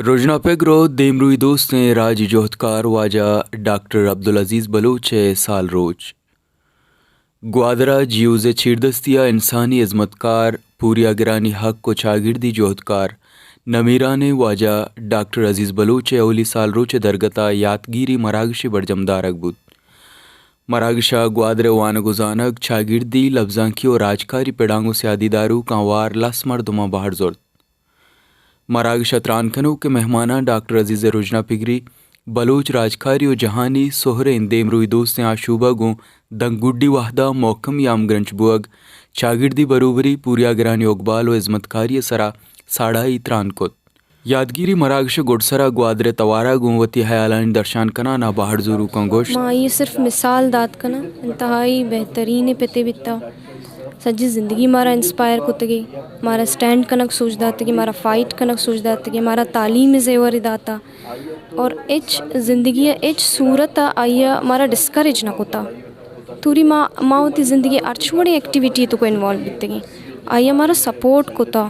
روزنا پگرو دیمروی دوست نے راج جوہدکار واجہ ڈاکٹر عبدالعزیز بلوچ سال روج گوادرہ جیوز چیردستیا انسانی عظمتکار پوریا گرانی حق کو چاگردی جوہدکار نمیران واجہ ڈاکٹر عزیز بلوچ اولی سال روچ درگتا یادگیری مراگش برجمدارک بود مراگشا گوادر وانگوزانک چاگردی لفظانکی و راجکاری پیڑانگو سیادی دارو کانوار لاس مردما باہر زورد مراگشا ترانکنو کے مہمانہ ڈاکٹر عزیز روجنا پگری بلوچ راجکاری و جہانی سہر اندیم روی دوست آشوبہ گوں دنگوڈی واحدہ موکم یام گرنچ بوگ چاگردی بروبری پوریا گرانی اقبال و عظمتکاری سرا ساڑھائی تران کت یادگیری مراگش گڈسرا گوادر توارا گونوتی حیالانی درشان کنا نا باہر زورو کنگوش ماں یہ صرف مثال داد کنا انتہائی بہترین پتے بتا سجی زندگی مارا انسپائر کتگی مارا سٹینڈ کنک سوچ داتگی مارا فائٹ کنک سوچ داتگی مارا تعلیم زیور داتا اور ایچ زندگی ایچ صورت آیا مارا ڈسکریج نہ کتا توری ماں ہوتی زندگی ارچوڑی ایکٹیویٹی تو کو انوالو بیتگی آیا مارا سپورٹ کتا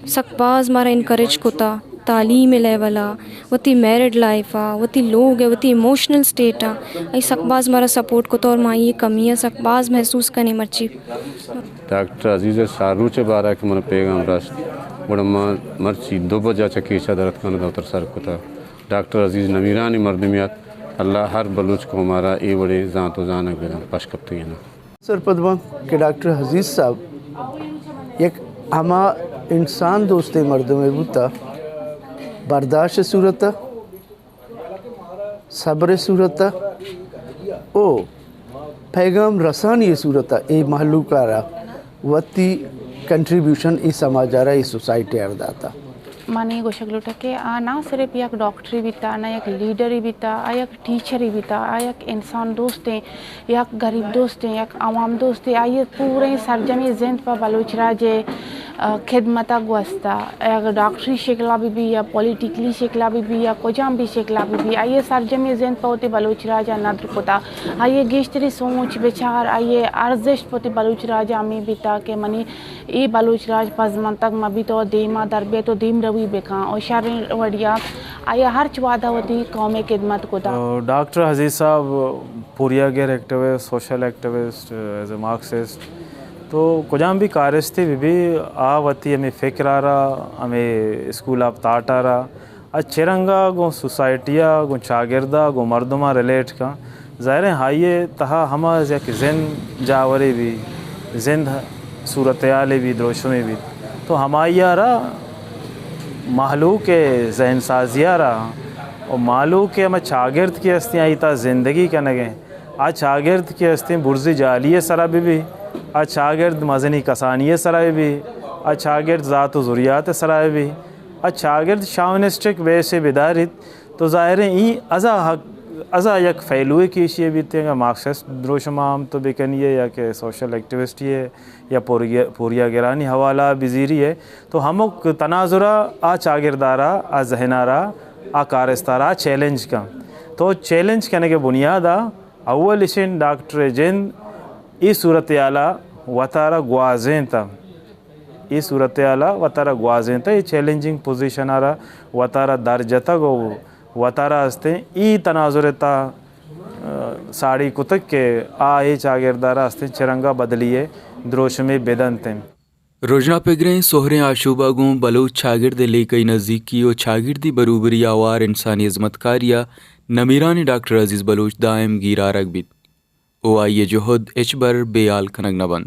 سکباز مارا انکریج کتا تعلیم لیولا وتی میرڈ لائفا وتی لوگ ہے وتی ایموشنل سٹیٹا ای سکباز مارا سپورٹ کتا اور ماں یہ کمی ہے سکباز محسوس کرنے مرچی ڈاکٹر عزیز ساروچ بارہ کے من پیغام راست بڑا مرچی دو بجا چکیشا درد کانا دوتر سر کتا ڈاکٹر عزیز نمیرانی مردمیات اللہ ہر بلوچ کو ہمارا ای بڑے ذات و زانک بیدن پشکپتی ہیں سر پدوان کہ ڈاکٹر عزیز صاحب یک ہما انسان دوستے مردم میں بوتا برداشت صورتا صبر صورتا او پیغام رسانی صورتا اے محلوکارا وتی کنٹریبیوشن ای سماجارا ای سوسائٹی ارداتا مانی گوشگلوٹا کہ نہ صرف یک ڈاکٹری بیتا نہ یک لیڈری بیتا یک ٹیچری بیتا یک انسان دوستے یک غریب دوستے یک عوام دوستے آئیے پورے سرجمی زند پا بلوچ راجے خدمتا گوستا یک ڈاکٹری شکلا بھی یا پولیٹیکلی شکلا بھی یا کجام بھی شکلا بھی آئیے سرجمی زند پا ہوتی بلوچ راجہ ندر کتا آئیے گیشتری سوچ بچار آئیے ارزش پوتی بلوچ راجہ میں بیتا کہ منی ای بلوچ راج پزمن تک مبی تو دیما دربے تو دیم روی بکاں اور شہر وڑیا آیا ہر چوادہ ہوتی قومی خدمت کو دا ڈاکٹر عزیز صاحب پوریا گیر activist social activist as a Marxist تو کجام بھی کارستی بھی آوتی ہمیں فکر آ رہا ہمیں اسکول آف تاٹ آ رہا اچھے رنگا گو سوسائٹیا گو چاگردہ گو مردمہ ریلیٹ کا ظاہر ہے ہائیے تہا ہما یک زند جاوری بھی زند صورتحال بھی دروشمی بھی تو ہمائی آ رہا محلوق ذہن سازیہ رہا اور معلوق ہمیں چاگرد کی ہستیاں ایتا زندگی کا نگیں آج چاگرد کی ہستیاں برزی جالیہ سرا بھی آج چاگرد مزنی کسانی سرا بھی آج چاگرد ذات و ذریات سرا بھی آج چاگرد شاونسٹک ویسے بیدارت تو ظاہر ہے ای ازا یک فیلوے کی اشیاء بھی تھے مارکسسٹ دروشمام تو بکنیے یا کہ سوشل ایکٹیوسٹ ہے یا پوریا گرانی حوالہ بزیری ہے تو ہمک تناظرہ آ چاگردارا آ ذہنارا آ کارستارا چیلنج کا تو چیلنج کرنے کے بنیادہ اول اشن ڈاکٹر جن ای صورتحالہ وطارہ گوازیں تا ای صورتحالہ وطارہ گوازیں تا یہ چیلنجنگ پوزیشن آ رہا وطارہ درجتا گو وطارہ ہستے ای تناظرتا ساڑی کتک کے آئے چاگردارہ ہستے چرنگا بدلیے دروش میں بیدنتے روزنا پگریں سہریں آشوبہ گوں بلوچ چاگرد لے کئی نزدیکی و چاگردی بروبری آوار انسانی عظمتکاریا نمیران ڈاکٹر عزیز بلوچ دائم گیرارک بیت او آئیے جوہد اچ بر بیال کنگ نبند